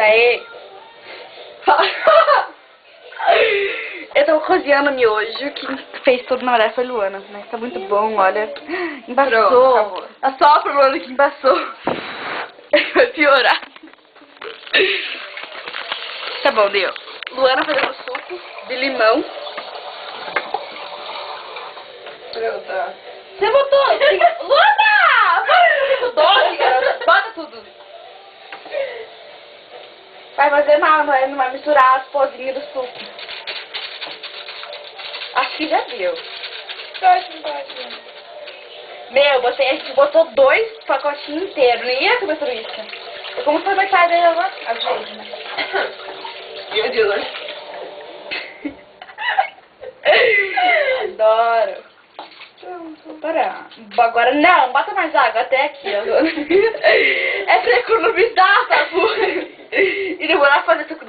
Daí. Eu tô cozinhando miojo, que fez tudo na verdade foi Luana, mas tá muito bom, olha. Embaçou. Assopra, Luana, que embaçou. Vai piorar. Tá bom, deu. Luana fazendo suco de limão. Pronto. Você botou... Luana! Bota tudo doce, garota. Bota tudo. Vai fazer mal, não vai misturar as pozinhas do suco. Acho que já deu. Meu, a gente botou 2 pacotinhos inteiros. Nem ia comer tudo isso. Eu como foi metade dele agora? Às vezes, né? Meu Deus. Adoro. Para. Agora não, bota mais água até aqui, ó. É pra economizar, tá? E demorar pra fazer suco.